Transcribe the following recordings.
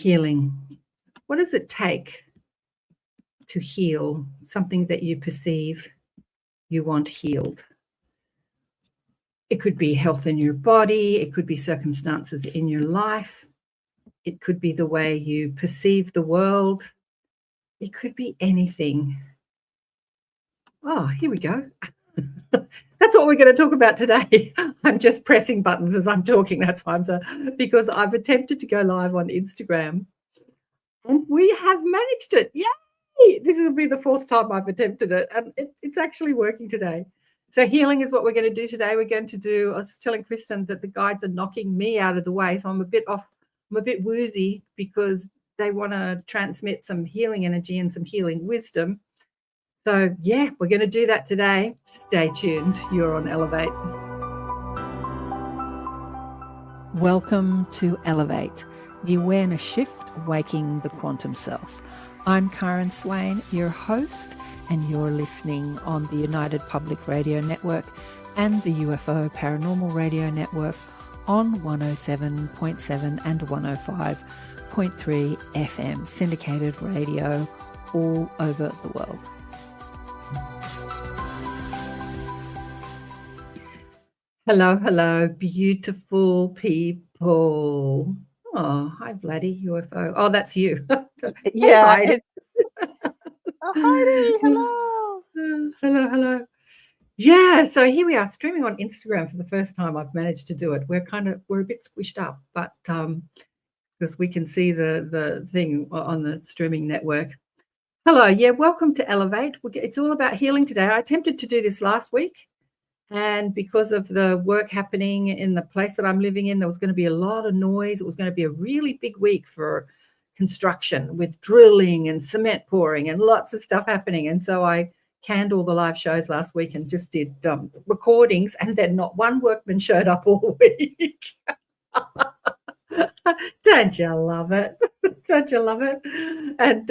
Healing. What does it take to heal something that you perceive you want healed? It could be health in your body. It could be circumstances in your life. It could be the way you perceive the world. It could be anything. Oh, here we go. That's what we're going to talk about today. I'm just pressing buttons as I'm talking. That's why because I've attempted to go live on Instagram and we have managed it. Yay! This will be the fourth time I've attempted it, and it's actually working today. So healing is what we're going to do today. We're going to do, I was just telling Kristen that the guides are knocking me out of the way. So I'm a bit off, I'm a bit woozy because they want to transmit some healing energy and some healing wisdom. So yeah, we're going to do that today. Stay tuned. You're on Elevate. Welcome to Elevate, the awareness shift, waking the quantum self. I'm KAren Swain, your host, and you're listening on the United Public Radio Network and the UFO Paranormal Radio Network on 107.7 and 105.3 FM, syndicated radio all over the world. Hello, hello, beautiful people. Oh, hi, Vladdy, UFO. Oh, that's you. Yeah. Hey, Oh, Heidi, hello. Hello, hello. Yeah, so here we are streaming on Instagram for the first time. I've managed to do it. We're a bit squished up, but because we can see the thing on the streaming network. Hello, yeah, welcome to Elevate. It's all about healing today. I attempted to do this last week, and because of the work happening in the place that I'm living in, there was going to be a lot of noise. It was going to be a really big week for construction with drilling and cement pouring and lots of stuff happening. And so I canned all the live shows last week and just did recordings, and then not one workman showed up all week. Don't you love it? Don't you love it? And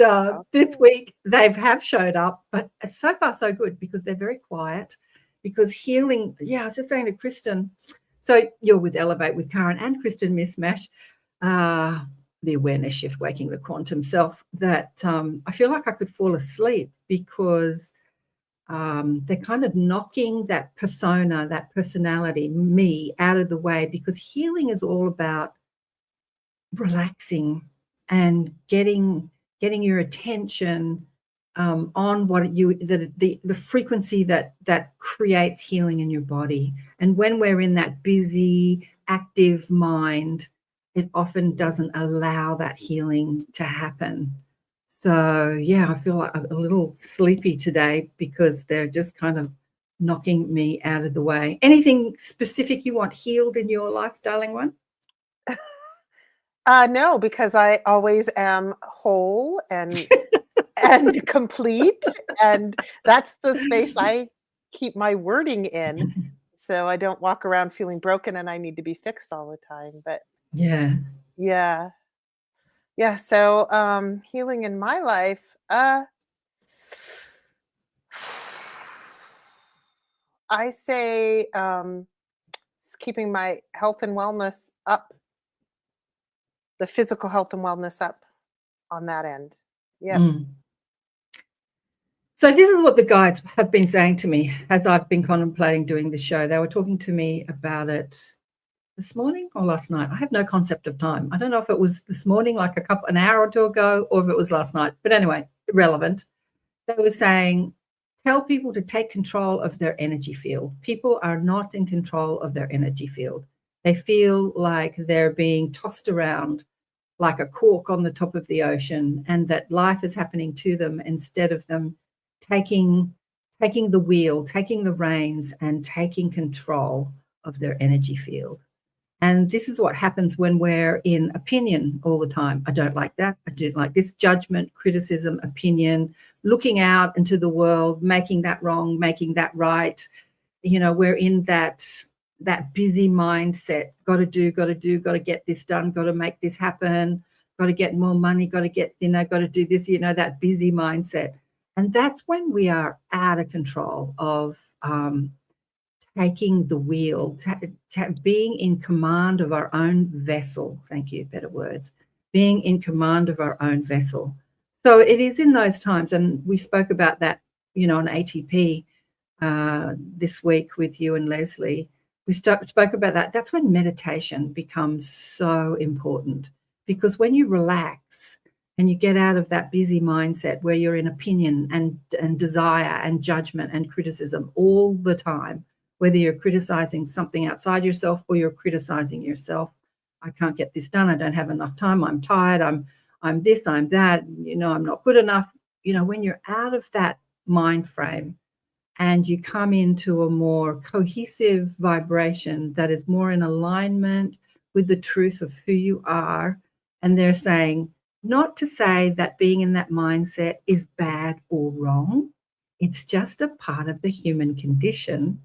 this week they have showed up, but so far so good because they're very quiet. Because healing, I was just saying to Kristen, so you're with Elevate with KAren and Kristen Mismash, the awareness shift, waking the quantum self, that I feel like I could fall asleep because they're kind of knocking that persona, that personality, me, out of the way, because healing is all about relaxing and getting your attention on what the frequency that creates healing in your body. And when we're in that busy, active mind, it often doesn't allow that healing to happen. So I feel like I'm a little sleepy today because they're just kind of knocking me out of the way. Anything specific you want healed in your life, darling one? No, because I always am whole and and complete, and that's the space I keep my wording in, so I don't walk around feeling broken and I need to be fixed all the time. But yeah. So healing in my life, I say keeping my health and wellness up, the physical health and wellness up on that end. So this is what the guides have been saying to me as I've been contemplating doing the show. They were talking to me about it this morning or last night. I have no concept of time. I don't know if it was this morning, like an hour or two ago, or if it was last night. But anyway, irrelevant. They were saying, tell people to take control of their energy field. People are not in control of their energy field. They feel like they're being tossed around like a cork on the top of the ocean, and that life is happening to them instead of them taking the wheel, taking the reins, and taking control of their energy field. And this is what happens when we're in opinion all the time. I don't like that. I don't like this. Judgment, criticism, opinion, looking out into the world, making that wrong, making that right. We're in that busy mindset. Got to do, got to get this done, got to make this happen, got to get more money, got to get thinner, got to do this, that busy mindset. And that's when we are out of control of taking the wheel, being in command of our own vessel. Thank you, better words. being in command of our own vessel. So it is in those times, and we spoke about that, on ATP this week with you and Leslie. We spoke about that. That's when meditation becomes so important, because when you relax and you get out of that busy mindset where you're in opinion and desire and judgment and criticism all the time, whether you're criticizing something outside yourself or you're criticizing yourself. I can't get this done. I don't have enough time. I'm tired. I'm this, I'm that, I'm not good enough. When you're out of that mind frame and you come into a more cohesive vibration that is more in alignment with the truth of who you are, and they're saying, not to say that being in that mindset is bad or wrong. It's just a part of the human condition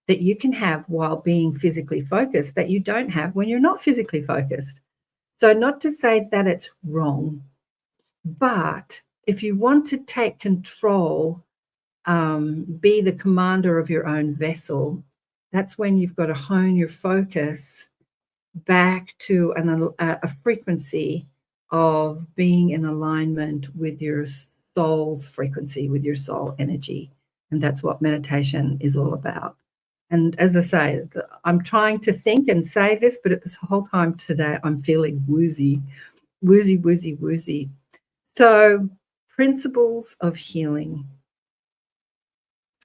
that you can have while being physically focused that you don't have when you're not physically focused. So not to say that it's wrong, but if you want to take control, be the commander of your own vessel, that's when you've got to hone your focus back to a frequency of being in alignment with your soul's frequency, with your soul energy. And that's what meditation is all about. And as I say, I'm trying to think and say this, but at this whole time today, I'm feeling woozy. So, principles of healing.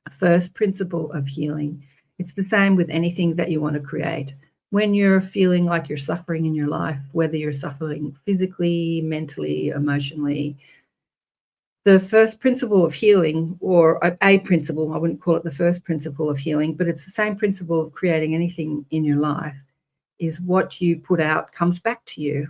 First principle of healing. It's the same with anything that you want to create. When you're feeling like you're suffering in your life, whether you're suffering physically, mentally, emotionally, the first principle of healing, or a principle, I wouldn't call it the first principle of healing, but it's the same principle of creating anything in your life, is what you put out comes back to you.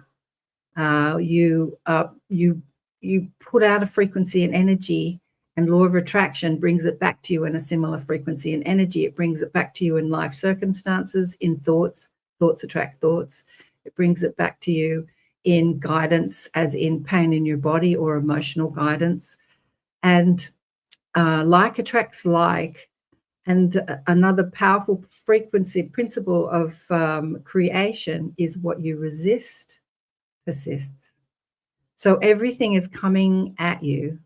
You put out a frequency and energy, and law of attraction brings it back to you in a similar frequency and energy. It brings it back to you in life circumstances, in thoughts. Thoughts attract thoughts. It brings it back to you in guidance, as in pain in your body or emotional guidance. And like attracts like. And another powerful frequency principle of creation is what you resist persists. So everything is coming at you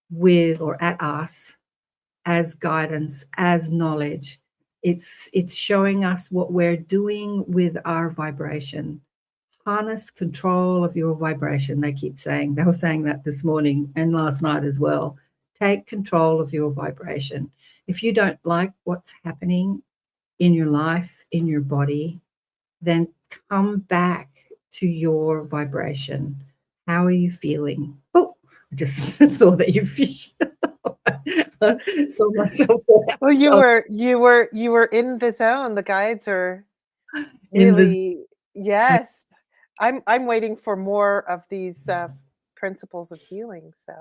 with, or at us, as guidance, as knowledge. It's showing us what we're doing with our vibration. Harness control of your vibration, they keep saying. They were saying that this morning and last night as well. Take control of your vibration. If you don't like what's happening in your life, in your body, then come back to your vibration. How are you feeling? Oh, I just saw that you saw myself. Well, you were in the zone. The guides are really, yes. I'm waiting for more of these principles of healing. So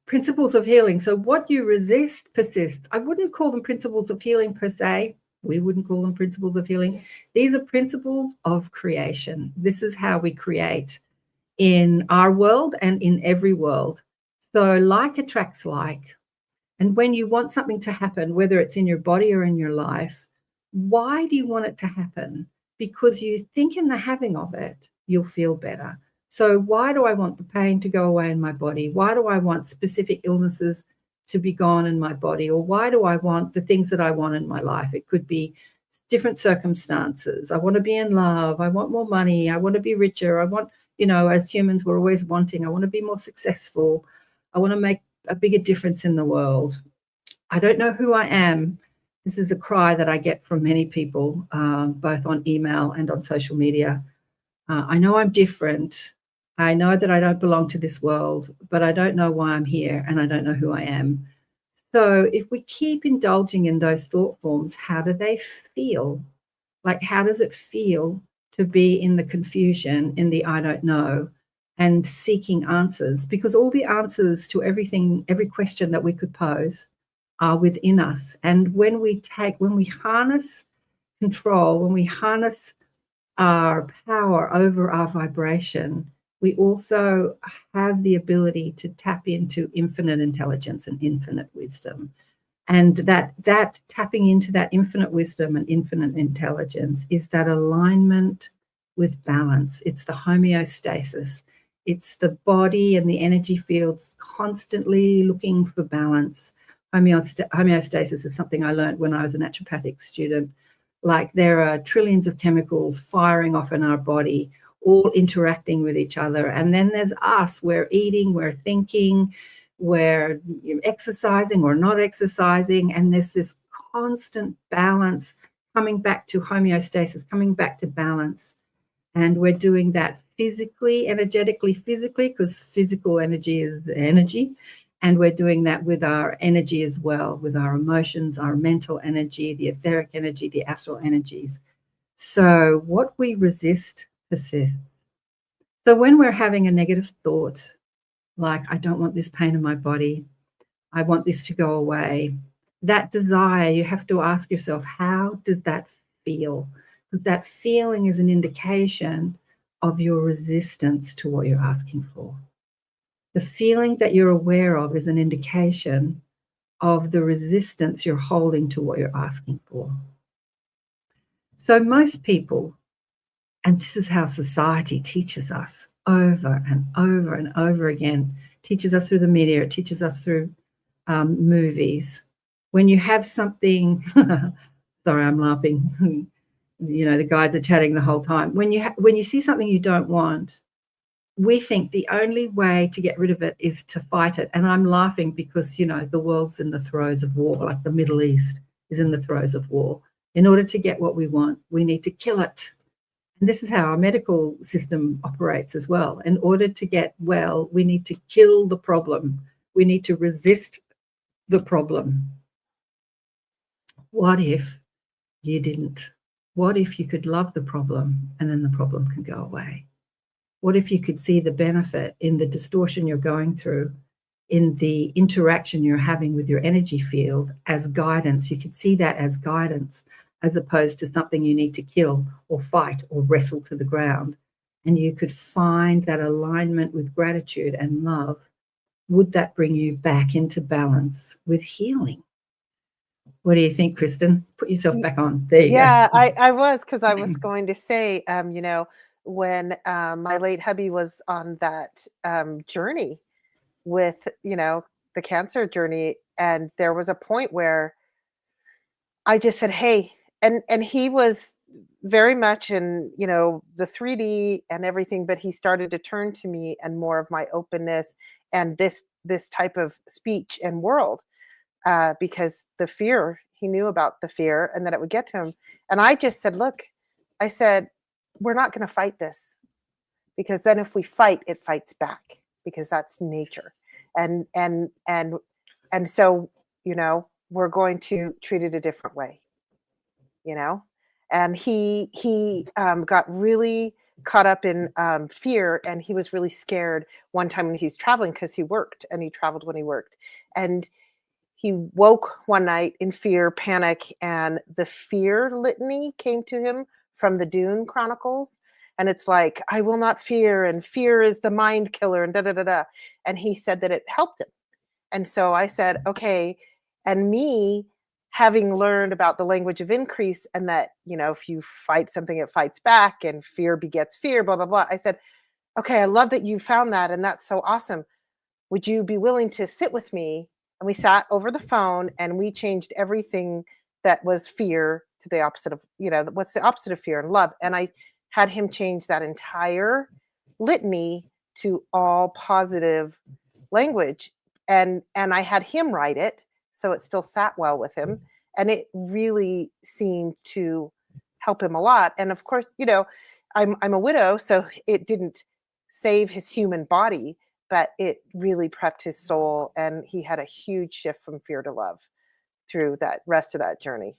principles of healing. So what you resist persists. I wouldn't call them principles of healing per se. We wouldn't call them principles of healing. These are principles of creation. This is how we create in our world and in every world. So like attracts like. And when you want something to happen, whether it's in your body or in your life, why do you want it to happen? Because you think in the having of it, you'll feel better. So why do I want the pain to go away in my body? Why do I want specific illnesses to be gone in my body? Or why do I want the things that I want in my life? It could be different circumstances. I want to be in love. I want more money. I want to be richer. I want, as humans, we're always wanting. I want to be more successful. I want to make a bigger difference in the world. I don't know who I am. This is a cry that I get from many people, both on email and on social media. I know I'm different. I know that I don't belong to this world, but I don't know why I'm here, and I don't know who I am. So if we keep indulging in those thought forms, how do they feel? Like, how does it feel to be in the confusion, in the I don't know, and seeking answers? Because all the answers to everything, every question that we could pose are within us. And when we harness control, when we harness our power over our vibration, we also have the ability to tap into infinite intelligence and infinite wisdom. And that tapping into that infinite wisdom and infinite intelligence is that alignment with balance. It's the homeostasis. It's the body and the energy fields constantly looking for balance. Homeostasis is something I learned when I was a naturopathic student. Like, there are trillions of chemicals firing off in our body, all interacting with each other. And then there's us. We're eating, we're thinking, we're exercising or not exercising. And there's this constant balance, coming back to homeostasis, coming back to balance. And we're doing that physically, energetically, physically, because physical energy is the energy. And we're doing that with our energy as well, with our emotions, our mental energy, the etheric energy, the astral energies. So what we resist persists. So when we're having a negative thought, like, I don't want this pain in my body, I want this to go away, that desire, you have to ask yourself, how does that feel? Because that feeling is an indication of your resistance to what you're asking for. The feeling that you're aware of is an indication of the resistance you're holding to what you're asking for. So most people, and this is how society teaches us over and over and over again, teaches us through the media, it teaches us through movies. When you have something, sorry, I'm laughing. The guides are chatting the whole time. When you see something you don't want, we think the only way to get rid of it is to fight it. And I'm laughing because, the world's in the throes of war, like the Middle East is in the throes of war. In order to get what we want, we need to kill it. And this is how our medical system operates as well. In order to get well, we need to kill the problem. We need to resist the problem. What if you didn't? What if you could love the problem and then the problem can go away? What if you could see the benefit in the distortion you're going through, in the interaction you're having with your energy field as guidance? You could see that as guidance, as opposed to something you need to kill or fight or wrestle to the ground. And you could find that alignment with gratitude and love. Would that bring you back into balance with healing? What do you think, Kristen? Put yourself back on. There you go. I was, because I was going to say, when my late hubby was on that journey with, the cancer journey, and there was a point where I just said, hey, and he was very much in, the 3D and everything, but he started to turn to me and more of my openness and this type of speech and world, because the fear, he knew about the fear and that it would get to him. And I just said, look, I said, we're not going to fight this, because then if we fight, it fights back, because that's nature. And so, we're going to treat it a different way, and he got really caught up in fear, and he was really scared one time when he's traveling, because he worked and he traveled when he worked, and he woke one night in fear, panic, and the fear litany came to him from the Dune Chronicles. And it's like, I will not fear, and fear is the mind killer, and da-da-da-da. And he said that it helped him. And so I said, okay. And me, having learned about the language of increase, and that, if you fight something, it fights back, and fear begets fear, blah, blah, blah. I said, okay, I love that you found that, and that's so awesome. Would you be willing to sit with me? And we sat over the phone, and we changed everything that was fear to the opposite of, what's the opposite of fear? And love. And I had him change that entire litany to all positive language. And I had him write it, so it still sat well with him. And it really seemed to help him a lot. And of course, I'm a widow, so it didn't save his human body, but it really prepped his soul. And he had a huge shift from fear to love through that rest of that journey.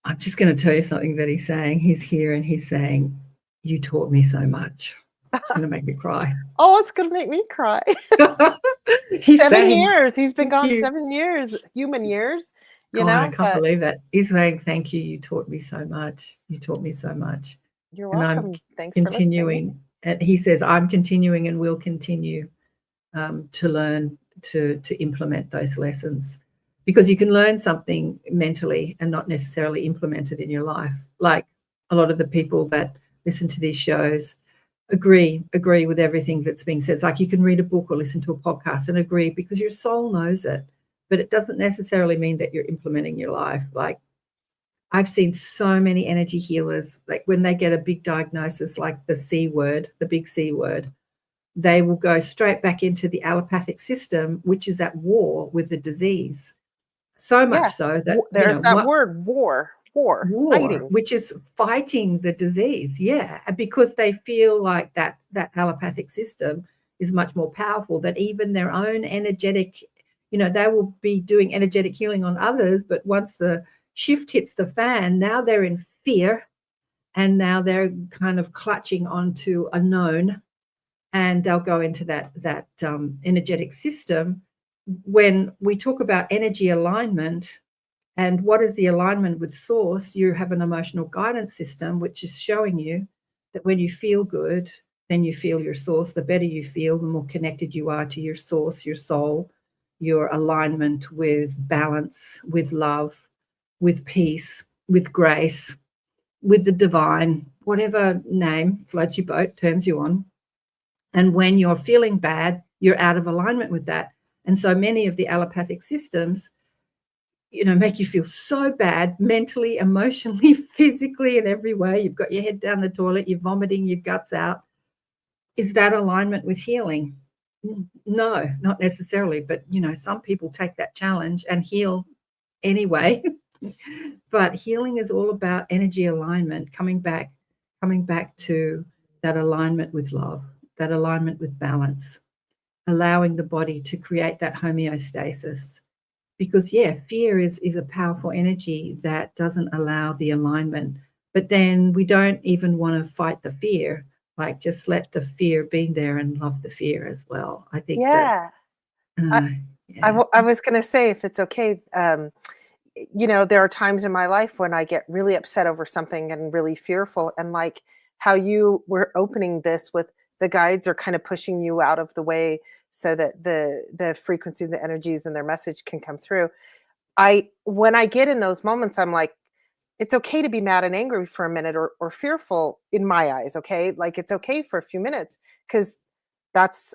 I'm just going to tell you something that he's saying. He's here and he's saying, you taught me so much. It's going to make me cry. Oh, it's going to make me cry. He's 7 saying, years. He's been gone you. 7 years, human years. God, I can't believe that. He's saying, thank you. You taught me so much. You taught me so much. You're welcome. And I'm Thanks continuing. For and he says, I'm continuing and will continue to learn to implement those lessons, because you can learn something mentally and not necessarily implement it in your life. Like a lot of the people that listen to these shows, agree with everything that's being said. It's like you can read a book or listen to a podcast and agree because your soul knows it, but it doesn't necessarily mean that you're implementing your life. Like I've seen so many energy healers, like when they get a big diagnosis like the C word, the big C word, they will go straight back into the allopathic system, which is at war with the disease. So much so that there's that word, war, fighting, which is fighting the disease. Yeah, because they feel like that allopathic system is much more powerful, that even their own energetic, they will be doing energetic healing on others, but once the shift hits the fan, now they're in fear, and now they're kind of clutching onto a known, and they'll go into that energetic system. When we talk about energy alignment, and what is the alignment with source, you have an emotional guidance system, which is showing you that when you feel good, then you feel your source. The better you feel, the more connected you are to your source, your soul, your alignment with balance, with love, with peace, with grace, with the divine, whatever name floats your boat, turns you on. And when you're feeling bad, you're out of alignment with that. And so many of the allopathic systems, make you feel so bad mentally, emotionally, physically, in every way. You've got your head down the toilet, you're vomiting your guts out. Is that alignment with healing? No, not necessarily. But, some people take that challenge and heal anyway. But healing is all about energy alignment, coming back to that alignment with love, that alignment with balance, allowing the body to create that homeostasis. Because, fear is a powerful energy that doesn't allow the alignment. But then we don't even want to fight the fear. Like, just let the fear be there and love the fear as well. I think that. I was going to say, if it's okay, there are times in my life when I get really upset over something and really fearful. And like how you were opening this with the guides are kind of pushing you out of the way so that the frequency, the energies and their message can come through. When I get in those moments, I'm like, it's okay to be mad and angry for a minute or fearful in my eyes. Okay. Like it's okay for a few minutes because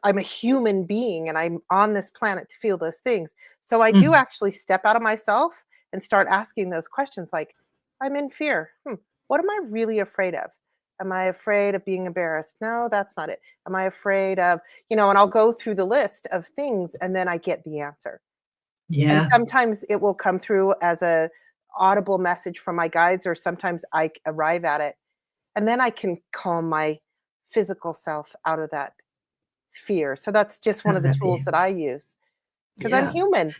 I'm a human being and I'm on this planet to feel those things. So I do actually step out of myself and start asking those questions. Like, I'm in fear. What am I really afraid of? Am I afraid of being embarrassed? No, that's not it. Am I afraid of, and I'll go through the list of things and then I get the answer. Yeah. And sometimes it will come through as a audible message from my guides, or sometimes I arrive at it and then I can calm my physical self out of that fear. So that's just one of the tools that I use because I'm human.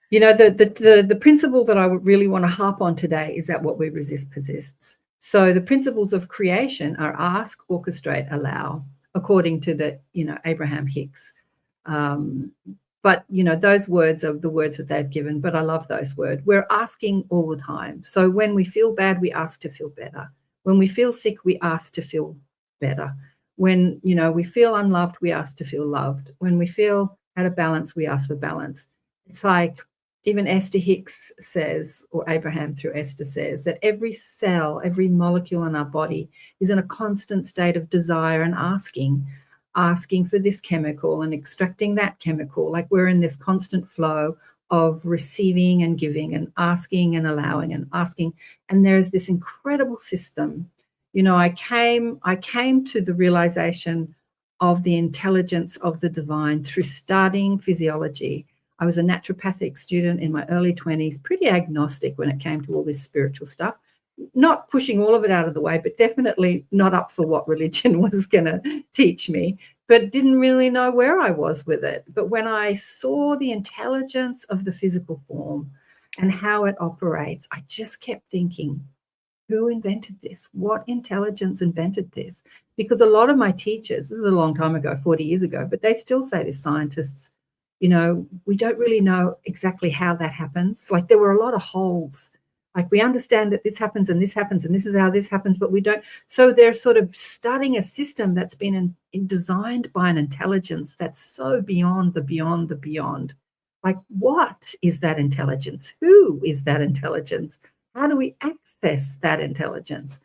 The principle that I would really want to harp on today is that what we resist persists. So the principles of creation are ask, orchestrate, allow, according to the, Abraham Hicks. But, those words are the words that they've given, but I love those words. We're asking all the time. So when we feel bad, we ask to feel better. When we feel sick, we ask to feel better. When, we feel unloved, we ask to feel loved. When we feel out of balance, we ask for balance. It's like even Esther Hicks says, or Abraham through Esther says, that every cell, every molecule in our body is in a constant state of desire and asking for this chemical and extracting that chemical. Like we're in this constant flow of receiving and giving and asking and allowing and asking. And there's this incredible system. I came to the realization of the intelligence of the divine through studying physiology. I was a naturopathic student in my early 20s, pretty agnostic when it came to all this spiritual stuff, not pushing all of it out of the way, but definitely not up for what religion was going to teach me, but didn't really know where I was with it. But when I saw the intelligence of the physical form and how it operates, I just kept thinking, who invented this? What intelligence invented this? Because a lot of my teachers, this is a long time ago, 40 years ago, but they still say this, scientists, we don't really know exactly how that happens. Like there were a lot of holes. Like we understand that this happens and this happens and this is how this happens, but we don't. So they're sort of studying a system that's been designed by an intelligence that's so beyond the beyond the beyond. Like what is that intelligence? Who is that intelligence? How do we access that intelligence?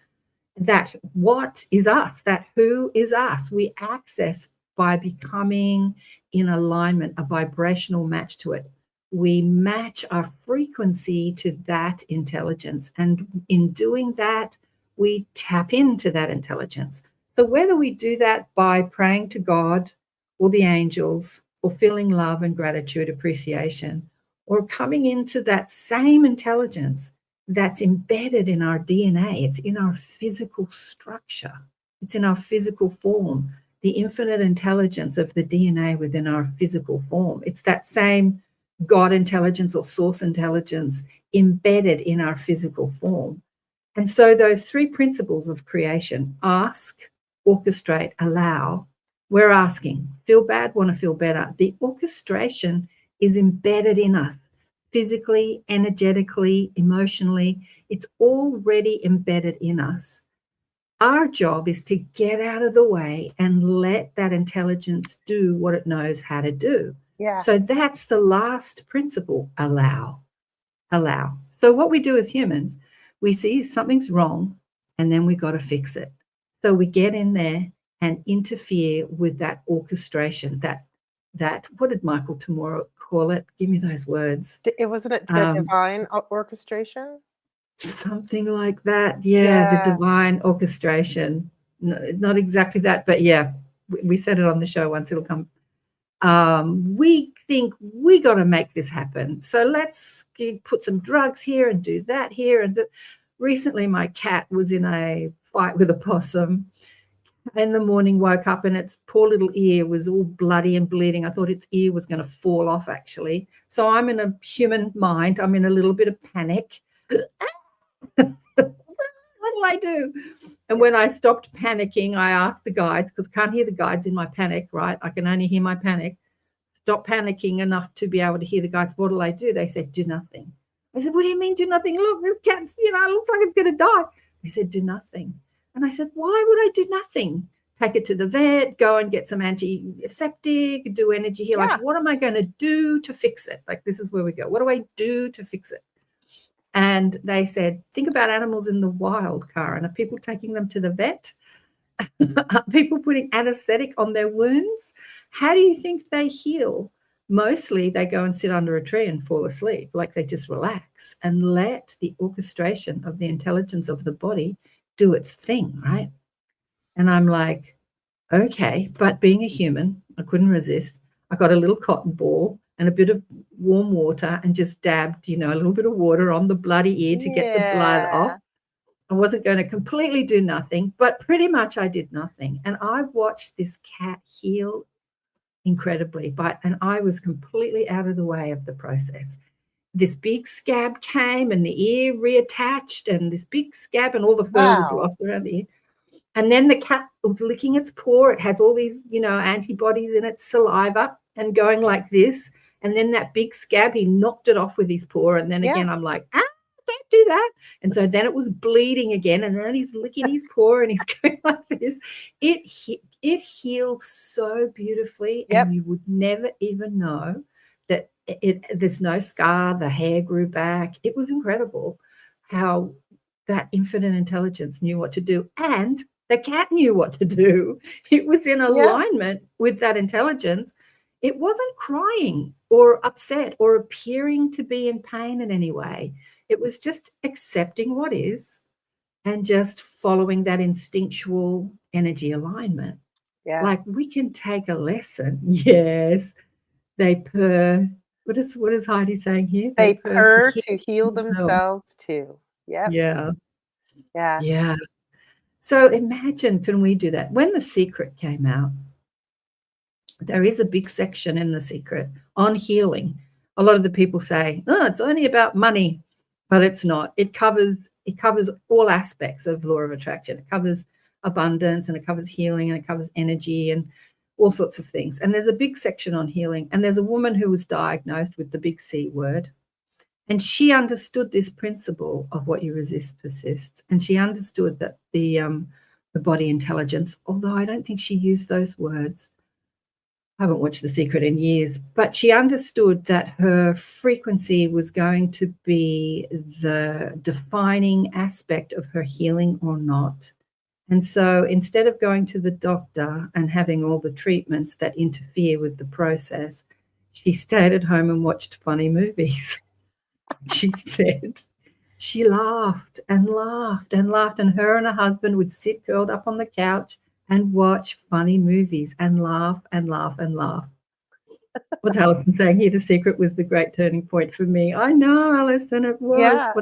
that what is us, that who is us, we access by becoming in alignment, a vibrational match to it. We match our frequency to that intelligence. And in doing that, we tap into that intelligence. So whether we do that by praying to God or the angels, or feeling love and gratitude, appreciation, or coming into that same intelligence that's embedded in our DNA, it's in our physical structure, it's in our physical form, the infinite intelligence of the DNA within our physical form. It's that same God intelligence or source intelligence embedded in our physical form. And so those three principles of creation, ask, orchestrate, allow, we're asking, feel bad, want to feel better. The orchestration is embedded in us physically, energetically, emotionally. It's already embedded in us. Our job is to get out of the way and let that intelligence do what it knows how to do. Yeah. So that's the last principle, allow. Allow. So what we do as humans, we see something's wrong and then we got to fix it. So we get in there and interfere with that orchestration, that what did Michael Tomorrow call it? Give me those words. It wasn't it the divine orchestration? Something like that. Yeah, the divine orchestration. No, not exactly that, but yeah, we said it on the show once. It'll come. We think we got to make this happen. So let's put some drugs here and do that here. And recently my cat was in a fight with a possum. In the morning, woke up and its poor little ear was all bloody and bleeding. I thought its ear was going to fall off, actually. So I'm in a human mind. I'm in a little bit of panic. What'll I do? And when I stopped panicking, I asked the guides, because I can't hear the guides in my panic, right? I can only hear my panic. Stop panicking enough to be able to hear the guides. What'll I do? They said, do nothing. I said, what do you mean do nothing? Look, this cat's, looks like it's going to die. They said, do nothing. And I said, why would I do nothing? Take it to the vet, go and get some antiseptic, do energy here. Yeah. Like, what am I going to do to fix it? Like, this is where we go. What do I do to fix it? And they said, think about animals in the wild, Karen. Are people taking them to the vet? Are people putting anesthetic on their wounds? How do you think they heal? Mostly they go and sit under a tree and fall asleep, like they just relax and let the orchestration of the intelligence of the body do its thing, right? And I'm like, okay, but being a human, I couldn't resist. I got a little cotton ball and a bit of warm water and just dabbed, a little bit of water on the bloody ear to get the blood off. I wasn't going to completely do nothing, but pretty much I did nothing. And I watched this cat heal incredibly, and I was completely out of the way of the process. This big scab came and the ear reattached, and this big scab and all the fur was lost around the ear. And then the cat was licking its paw. It has all these, antibodies in its saliva and going like this. And then that big scab, he knocked it off with his paw. And then again, I'm like, don't do that. And so then it was bleeding again. And then he's licking his paw and he's going like this. It healed so beautifully. Yep. And you would never even know that there's no scar. The hair grew back. It was incredible how that infinite intelligence knew what to do. And the cat knew what to do. It was in alignment with that intelligence. It wasn't crying or upset or appearing to be in pain in any way. It was just accepting what is and just following that instinctual energy alignment. Yeah. Like, we can take a lesson. Yes. They purr. What is Heidi saying here? They purr to heal themselves too. Yep. Yeah. Yeah. Yeah. So imagine, can we do that? When The Secret came out, there is a big section in The Secret on healing. A lot of the people say, it's only about money, but it's not. It covers all aspects of law of attraction. It covers abundance, and it covers healing, and it covers energy and all sorts of things. And there's a big section on healing. And there's a woman who was diagnosed with the big C word. And she understood this principle of what you resist persists. And she understood that the body intelligence, although I don't think she used those words. I haven't watched The Secret in years, but she understood that her frequency was going to be the defining aspect of her healing or not. And so instead of going to the doctor and having all the treatments that interfere with the process, she stayed at home and watched funny movies. She said she laughed and laughed and laughed, and her and her husband would sit curled up on the couch and watch funny movies and laugh and laugh and laugh. What's Alison saying here? The secret was the great turning point for me. I know, Alison, it was. Yeah.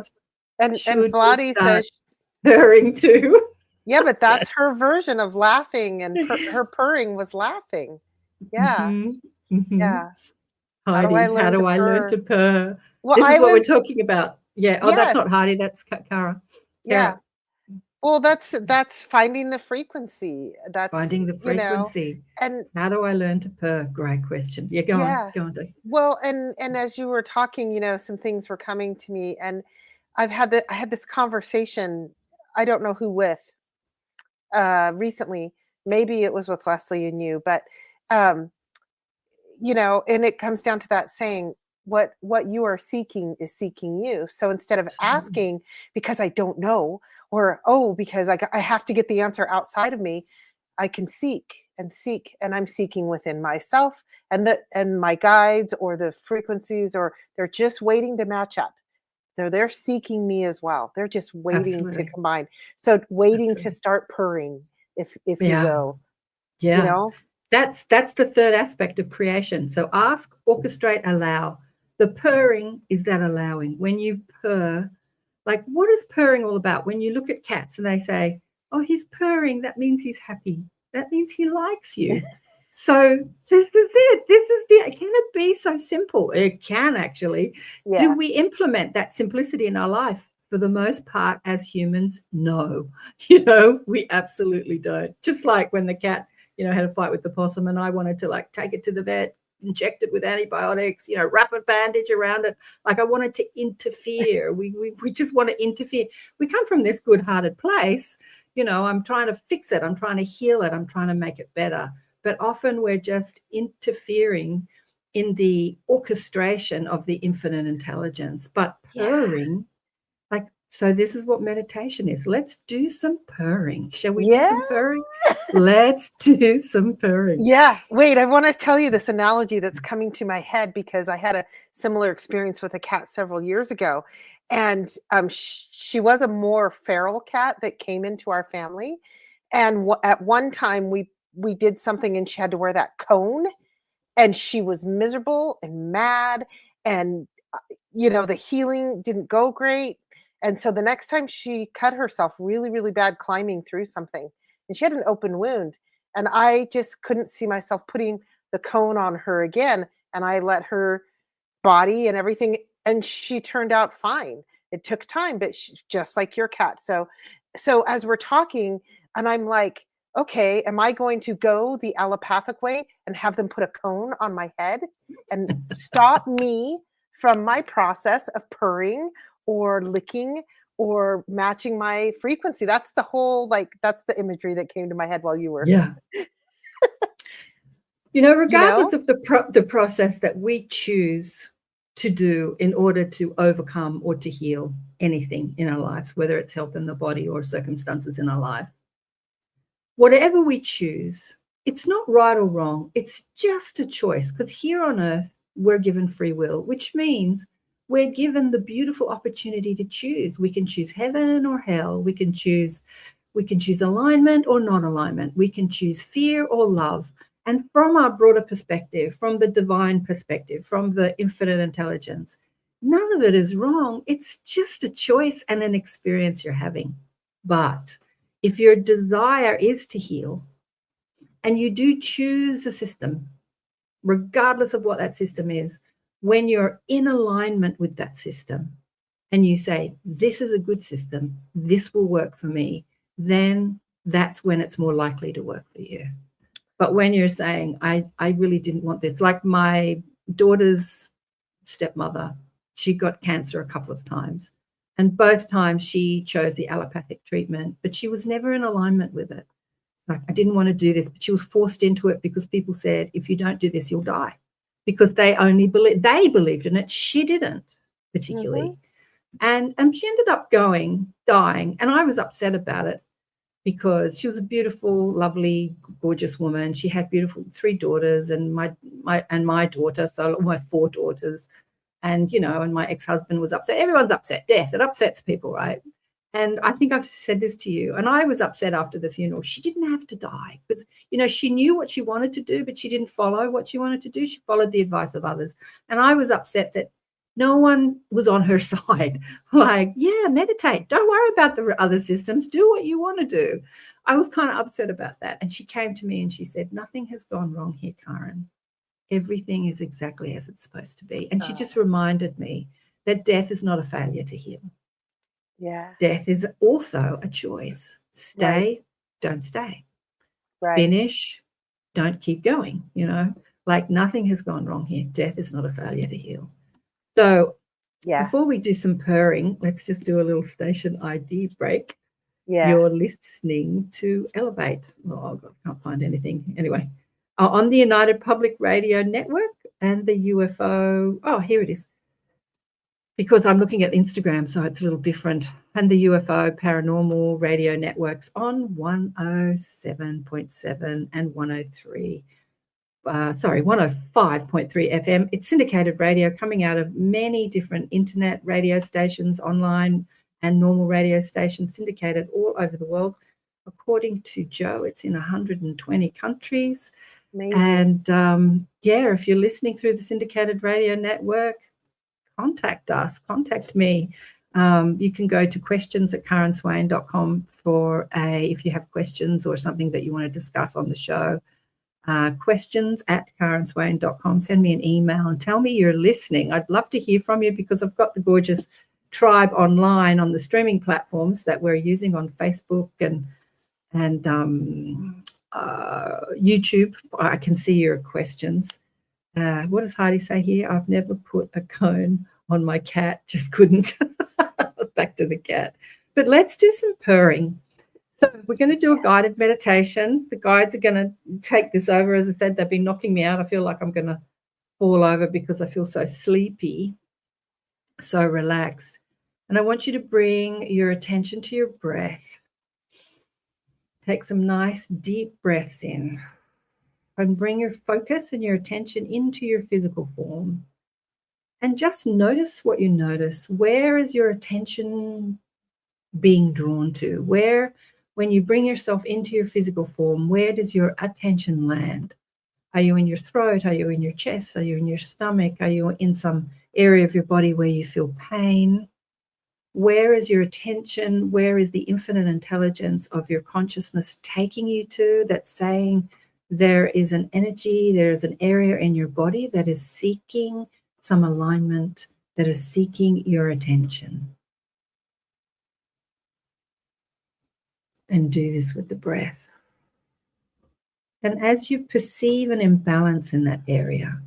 And Vladi says, purring too. yeah, but that's her version of laughing, and her purring was laughing. Yeah. Yeah. Heidi, how do I learn to purr? Well, this is what we're talking about. Yeah. Oh, Yes. That's not Heidi. That's Kara. Yeah. Well, that's finding the frequency. That's finding the frequency. And how do I learn to purr? Great question. Yeah, go on, Dee. Well, and as you were talking, some things were coming to me, and I had this conversation. I don't know who with recently. Maybe it was with Leslie and you, but and it comes down to that saying, what you are seeking is seeking you. So instead of asking because I don't know, or because I have to get the answer outside of me, I can seek, and I'm seeking within myself, and my guides or the frequencies, or they're just waiting to match up. They're seeking me as well. They're just waiting to combine. So waiting to start purring, if you will. Yeah. That's the third aspect of creation. So ask, orchestrate, allow. The purring is that allowing. When you purr, like, what is purring all about? When you look at cats and they say, oh, he's purring, that means he's happy. That means he likes you. So this is it. Can it be so simple? It can actually. Yeah. Do we implement that simplicity in our life? For the most part, as humans, no. We absolutely don't. Just like when the cat, had a fight with the possum, and I wanted to take it to the vet, inject it with antibiotics, wrap a bandage around it. Like, I wanted to interfere. We just want to interfere. We come from this good-hearted place. I'm trying to fix it. I'm trying to heal it. I'm trying to make it better. But often we're just interfering in the orchestration of the infinite intelligence. But purring, so this is what meditation is. Let's do some purring. Shall we do some purring? Let's do some purring. Yeah. Wait, I want to tell you this analogy that's coming to my head, because I had a similar experience with a cat several years ago. And she was a more feral cat that came into our family. And at one time we did something, and she had to wear that cone, and she was miserable and mad, and the healing didn't go great. And so the next time she cut herself really, really bad climbing through something, and she had an open wound, and I just couldn't see myself putting the cone on her again. And I let her body and everything, and she turned out fine. It took time, but just like your cat. So as we're talking, and I'm like, okay, am I going to go the allopathic way and have them put a cone on my head and stop me from my process of purring or licking or matching my frequency? That's the whole, that's the imagery that came to my head while you were. Yeah. Regardless of the process that we choose to do in order to overcome or to heal anything in our lives, whether it's health in the body or circumstances in our life, whatever we choose, it's not right or wrong. It's just a choice, because here on earth, we're given free will, which means we're given the beautiful opportunity to choose. We can choose heaven or hell. We can choose alignment or non-alignment. We can choose fear or love. And from our broader perspective, from the divine perspective, from the infinite intelligence, none of it is wrong. It's just a choice and an experience you're having. But if your desire is to heal, and you do choose a system, regardless of what that system is, when you're in alignment with that system and you say, this is a good system, this will work for me, then that's when it's more likely to work for you. But when you're saying, I really didn't want this, like my daughter's stepmother, she got cancer a couple of times, and both times she chose the allopathic treatment, but she was never in alignment with it. Like, I didn't want to do this, but she was forced into it because people said, if you don't do this, you'll die. Because they believed in it. She didn't particularly. And she ended up dying, and I was upset about it. because she was a beautiful, lovely, gorgeous woman. She had beautiful 3 daughters and my daughter, so almost 4 daughters. And, and my ex-husband was upset. Everyone's upset. Death, it upsets people, right? And I think I've said this to you, and I was upset after the funeral. She didn't have to die because, she knew what she wanted to do, but she didn't follow what she wanted to do. She followed the advice of others. And I was upset that no one was on her side. Like, yeah, meditate. Don't worry about the other systems. Do what you want to do. I was kind of upset about that. And she came to me and she said, nothing has gone wrong here, Karen. Everything is exactly as it's supposed to be. And she just reminded me that death is not a failure to heal. Yeah. Death is also a choice. Stay, don't stay. Right. Finish, don't keep going. Like nothing has gone wrong here. Death is not a failure to heal. So before we do some purring, let's just do a little station ID break. Yeah. You're listening to Elevate. Oh, God, I can't find anything. Anyway, on the United Public Radio Network and the UFO. Oh, here it is. Because I'm looking at Instagram, so it's a little different. And the UFO Paranormal Radio Networks on 107.7 and 105.3 FM. It's syndicated radio coming out of many different internet radio stations, online and normal radio stations, syndicated all over the world. According to Joe, it's in 120 countries. Amazing. And if you're listening through the syndicated radio network, contact us, contact me. You can go to questions@KarenSwain.com if you have questions or something that you want to discuss on the show. Questions@KarenSwain.com. Send me an email and tell me you're listening. I'd love to hear from you because I've got the gorgeous tribe online on the streaming platforms that we're using on Facebook and YouTube. I can see your questions. What does Heidi say here? I've never put a cone on my cat, just couldn't. Back to the cat. But let's do some purring. So we're going to do a guided meditation. The guides are going to take this over. As I said, they've been knocking me out. I feel like I'm going to fall over because I feel so sleepy, so relaxed. And I want you to bring your attention to your breath. Take some nice deep breaths in. And bring your focus and your attention into your physical form. And just notice what you notice. Where is your attention being drawn to? When you bring yourself into your physical form, where does your attention land? Are you in your throat? Are you in your chest? Are you in your stomach? Are you in some area of your body where you feel pain? Where is your attention? Where is the infinite intelligence of your consciousness taking you to that's saying, there is an energy, there's an area in your body that is seeking some alignment, that is seeking your attention. And do this with the breath. And as you perceive an imbalance in that area,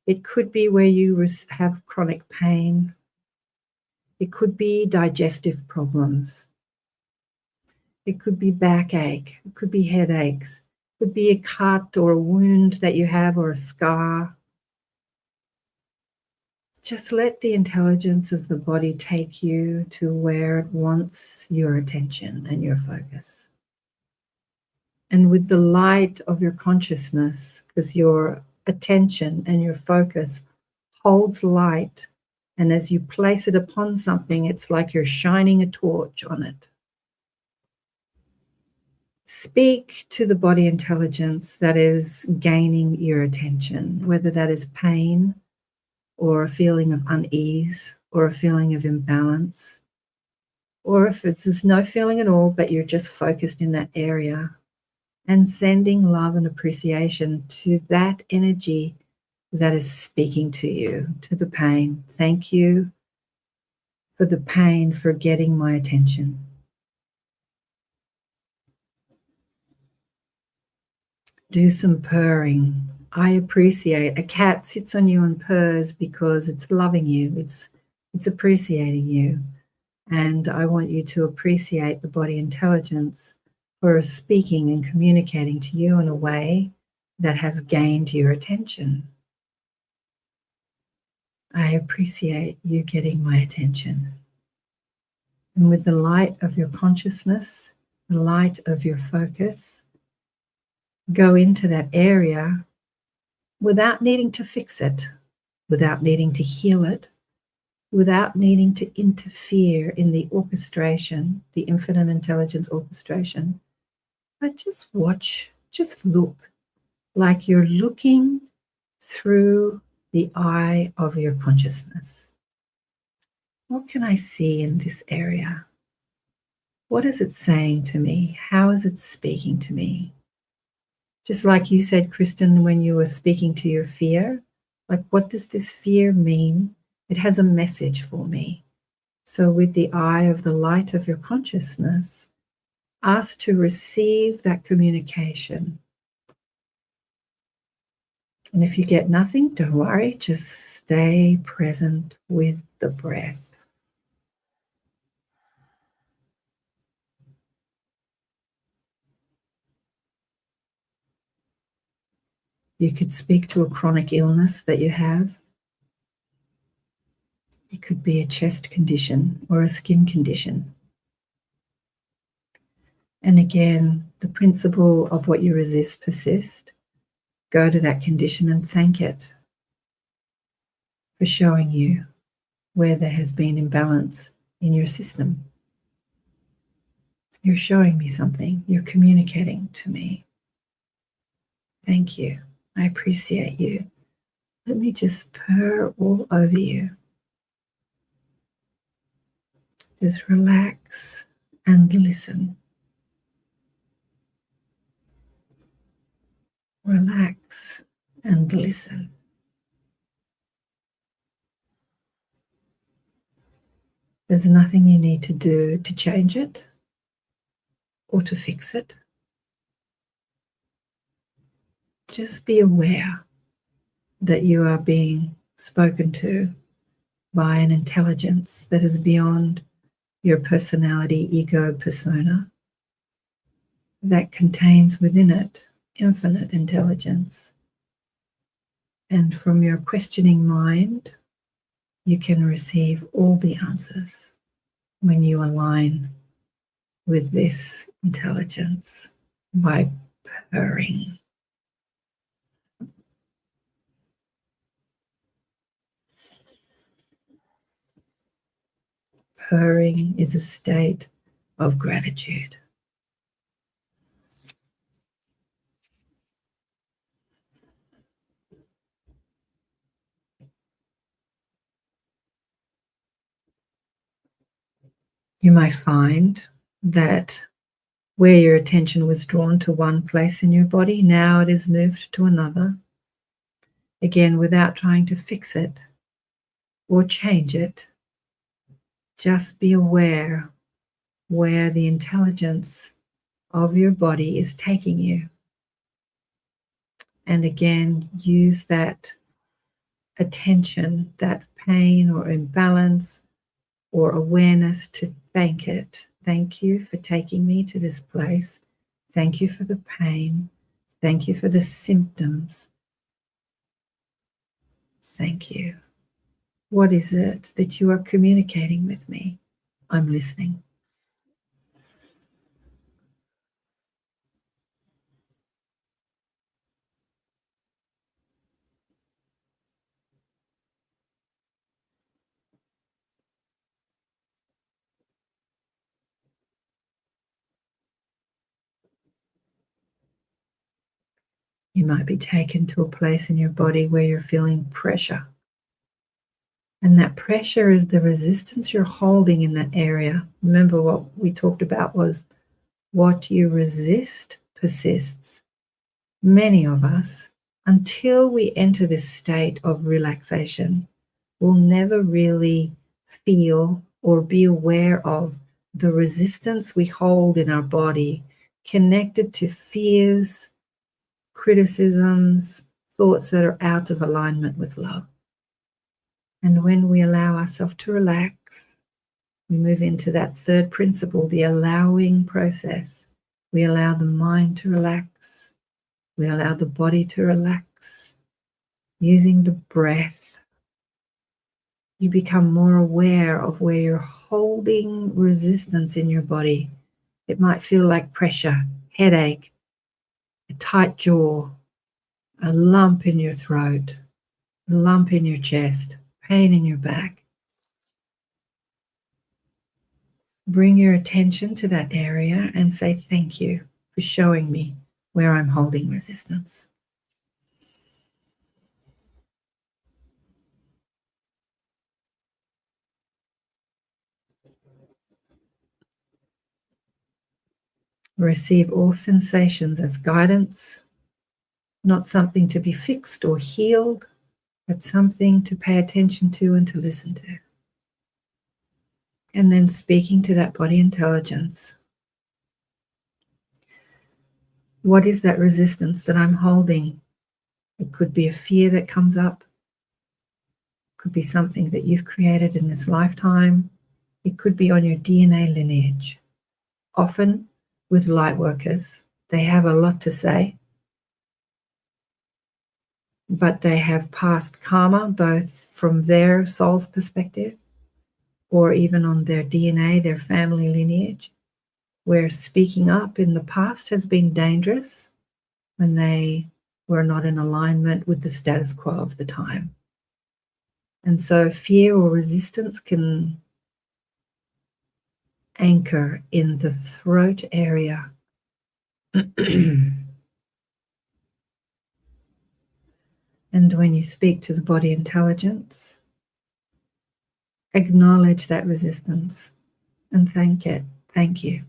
it could be where you have chronic pain. It could be digestive problems. It could be backache. It could be headaches. Could be a cut or a wound that you have or a scar. Just let the intelligence of the body take you to where it wants your attention and your focus. And with the light of your consciousness, because your attention and your focus holds light, and as you place it upon something, it's like you're shining a torch on it. Speak to the body intelligence that is gaining your attention, whether that is pain or a feeling of unease or a feeling of imbalance, or if there's no feeling at all, but you're just focused in that area, and sending love and appreciation to that energy that is speaking to you, to the pain. Thank you for the pain for getting my attention. Do some purring. I appreciate. A cat sits on you and purrs because it's loving you. It's appreciating you. And I want you to appreciate the body intelligence for speaking and communicating to you in a way that has gained your attention. I appreciate you getting my attention. And with the light of your consciousness, the light of your focus, go into that area without needing to fix it, without needing to heal it, without needing to interfere in the orchestration, the infinite intelligence orchestration. But just watch, just look like you're looking through the eye of your consciousness. What can I see in this area? What is it saying to me? How is it speaking to me? Just like you said, Kristen, when you were speaking to your fear, like, what does this fear mean? It has a message for me. So with the eye of the light of your consciousness, ask to receive that communication. And if you get nothing, don't worry, just stay present with the breath. You could speak to a chronic illness that you have. It could be a chest condition or a skin condition. And again, the principle of what you resist persists. Go to that condition and thank it for showing you where there has been imbalance in your system. You're showing me something. You're communicating to me. Thank you. I appreciate you. Let me just purr all over you. Just relax and listen. Relax and listen. There's nothing you need to do to change it or to fix it. Just be aware that you are being spoken to by an intelligence that is beyond your personality, ego, persona, that contains within it infinite intelligence. And from your questioning mind, you can receive all the answers when you align with this intelligence by purring. Purring is a state of gratitude. You might find that where your attention was drawn to one place in your body, now it is moved to another. Again, without trying to fix it or change it, just be aware where the intelligence of your body is taking you. And again, use that attention, that pain or imbalance or awareness to thank it. Thank you for taking me to this place. Thank you for the pain. Thank you for the symptoms. Thank you. What is it that you are communicating with me? I'm listening. You might be taken to a place in your body where you're feeling pressure. And that pressure is the resistance you're holding in that area. Remember, what we talked about was what you resist persists. Many of us, until we enter this state of relaxation, will never really feel or be aware of the resistance we hold in our body connected to fears, criticisms, thoughts that are out of alignment with love. And when we allow ourselves to relax, we move into that third principle, the allowing process. We allow the mind to relax. We allow the body to relax. Using the breath, you become more aware of where you're holding resistance in your body. It might feel like pressure, headache, a tight jaw, a lump in your throat, a lump in your chest, pain in your back. Bring your attention to that area and say thank you for showing me where I'm holding resistance. Receive all sensations as guidance, not something to be fixed or healed, but something to pay attention to and to listen to. And then speaking to that body intelligence. What is that resistance that I'm holding? It could be a fear that comes up. It could be something that you've created in this lifetime. It could be on your DNA lineage. Often with light workers, they have a lot to say, but they have past karma, both from their soul's perspective or even on their DNA, their family lineage, where speaking up in the past has been dangerous when they were not in alignment with the status quo of the time. And so fear or resistance can anchor in the throat area. And when you speak to the body intelligence, acknowledge that resistance and thank it. Thank you.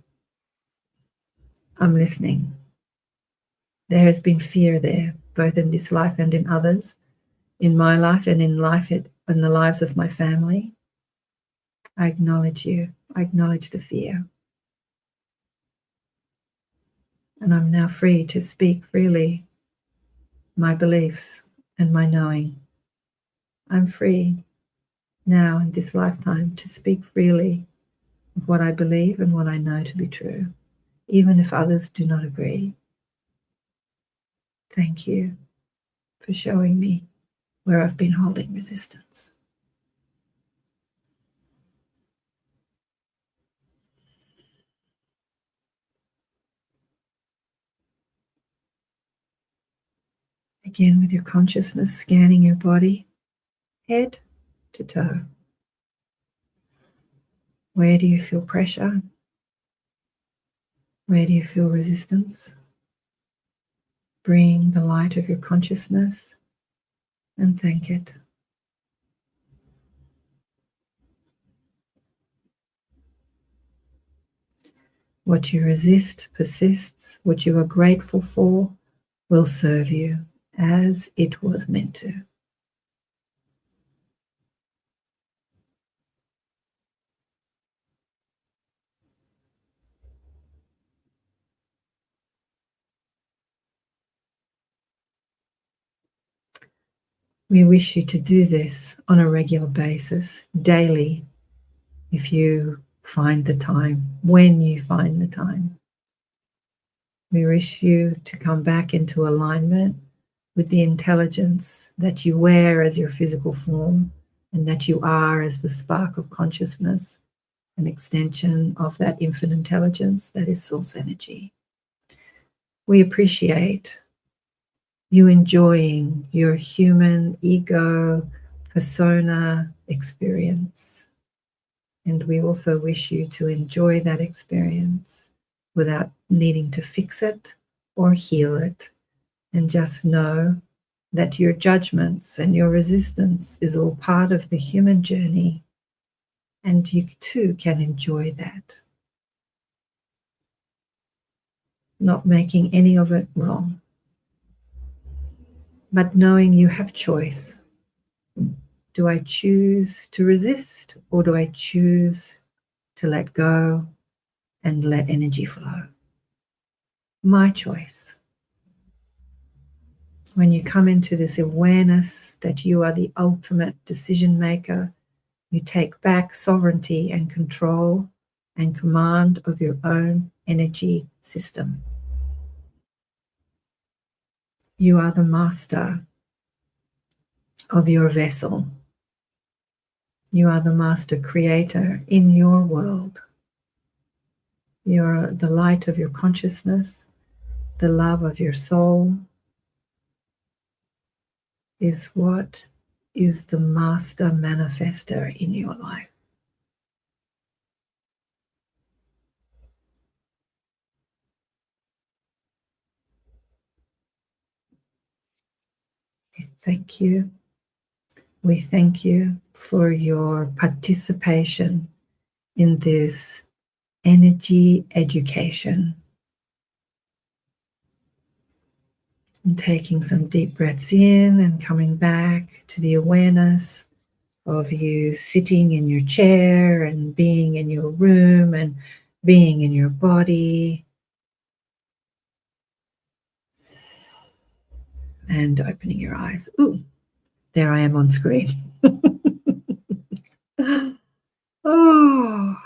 I'm listening. There has been fear there, both in this life and in others, in my life and in the lives of my family. I acknowledge you. I acknowledge the fear. And I'm now free to speak freely my beliefs and my knowing. I'm free now in this lifetime to speak freely of what I believe and what I know to be true, even if others do not agree. Thank you for showing me where I've been holding resistance. Again, with your consciousness scanning your body, head to toe. Where do you feel pressure? Where do you feel resistance? Bring the light of your consciousness and thank it. What you resist persists. What you are grateful for will serve you as it was meant to. We wish you to do this on a regular basis, daily, if you find the time, when you find the time. We wish you to come back into alignment with the intelligence that you wear as your physical form and that you are as the spark of consciousness, an extension of that infinite intelligence that is source energy. We appreciate you enjoying your human ego persona experience. And we also wish you to enjoy that experience without needing to fix it or heal it. And just know that your judgments and your resistance is all part of the human journey. And you too can enjoy that. Not making any of it wrong, but knowing you have choice. Do I choose to resist, or do I choose to let go and let energy flow? My choice. When you come into this awareness that you are the ultimate decision maker, you take back sovereignty and control and command of your own energy system. You are the master of your vessel. You are the master creator in your world. the light of your consciousness, the love of your soul, is what is the master manifester in your life. We thank you. We thank you for your participation in this energy education. And taking some deep breaths in and coming back to the awareness of you sitting in your chair and being in your room and being in your body. And opening your eyes. Ooh, there I am on screen. Oh,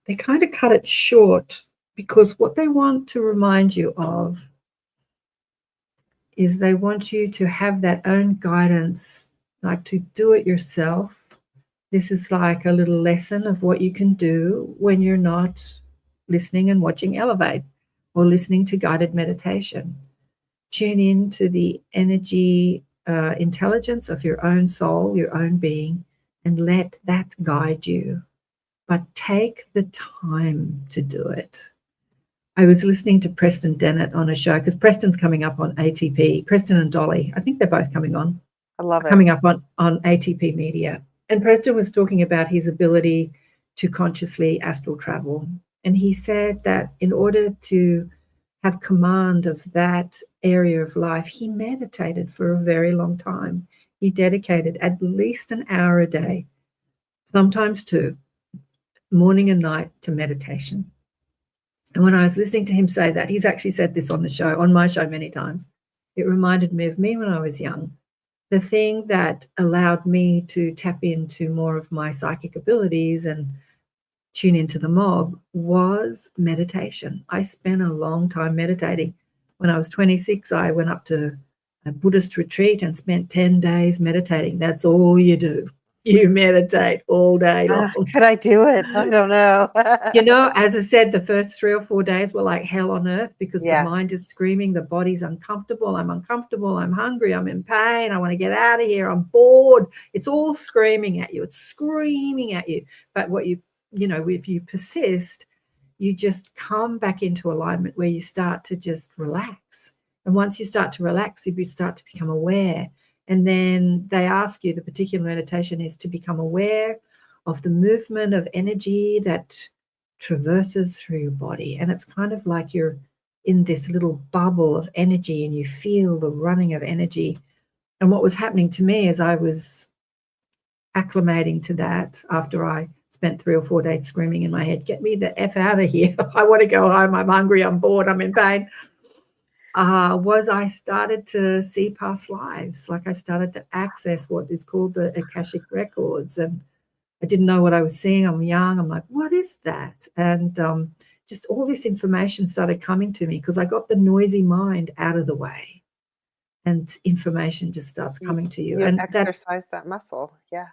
they kind of cut it short because what they want to remind you of is they want you to have that own guidance, like to do it yourself. This is like a little lesson of what you can do when you're not listening and watching Elevate or listening to guided meditation. Tune in to the energy intelligence of your own soul, your own being, and let that guide you. But take the time to do it. I was listening to Preston Dennett on a show because Preston's coming up on ATP. Preston and Dolly, I think they're both coming on. I love it. Coming up on ATP Media. And Preston was talking about his ability to consciously astral travel. And he said that in order to have command of that area of life, he meditated for a very long time. He dedicated at least an hour a day, sometimes two, morning and night, to meditation. And when I was listening to him say that, he's actually said this on the show, on my show many times, it reminded me of me when I was young. The thing that allowed me to tap into more of my psychic abilities and tune into the mob was meditation. I spent a long time meditating. When I was 26, I went up to a Buddhist retreat and spent 10 days meditating. That's all you do. You meditate all day long. Could I do it? I don't know. You know, as I said, the first 3 or 4 days were like hell on earth because Yeah. the mind is screaming, the body's uncomfortable, I'm hungry, I'm in pain, I want to get out of here, I'm bored. It's all screaming at you. It's screaming at you. But what you know, if you persist, you just come back into alignment where you start to just relax. And once you start to relax, you start to become aware. And then they ask you, the particular meditation is to become aware of the movement of energy that traverses through your body. And it's kind of like you're in this little bubble of energy and you feel the running of energy. And what was happening to me as I was acclimating to that after I spent 3 or 4 days screaming in my head, get me the F out of here. I want to go home. I'm hungry. I'm bored. I'm in pain. Was I started to see past lives. Like I started to access what is called the Akashic records. And I didn't know what I was seeing. I'm young. I'm like, what is that? And just all this information started coming to me because I got the noisy mind out of the way. And information just starts coming to you. You And exercise that muscle. Yeah.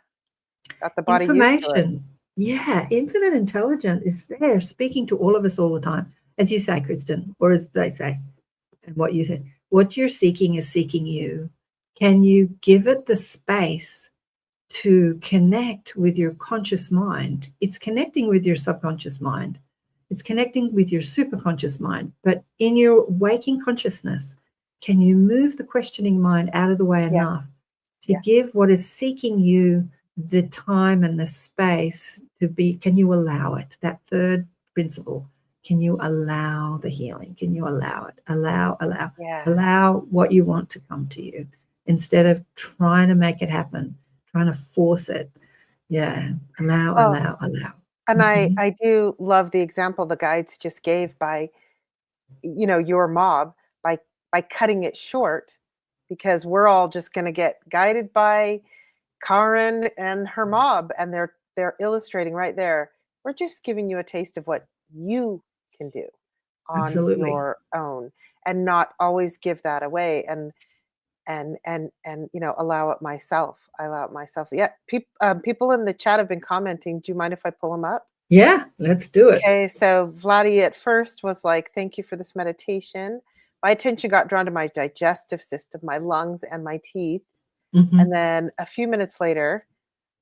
Got the body used to it. Information, yeah, infinite intelligence is there speaking to all of us all the time. As you say, Kristen, or as they say, and what you say, what you're seeking is seeking you. Can you give it the space to connect with your conscious mind? It's connecting with your subconscious mind. It's connecting with your superconscious mind. But in your waking consciousness, can you move the questioning mind out of the way enough to give what is seeking you the time and the space to be? Can you allow it? That third principle. Can you allow the healing? Can you allow it? Allow what you want to come to you instead of trying to make it happen, trying to force it. Yeah. Allow. And I do love the example the guides just gave by, your mob, by cutting it short, because we're all just going to get guided by KAren and her mob, and they're illustrating right there. We're just giving you a taste of what you can do on Absolutely. your own, and not always give that away, and allow it myself. I allow it myself. Yeah, people in the chat have been commenting. Do you mind if I pull them up? Yeah, let's do it. Okay, so Vladi at first was like, "Thank you for this meditation." My attention got drawn to my digestive system, my lungs, and my teeth. And Mhm, then a few minutes later,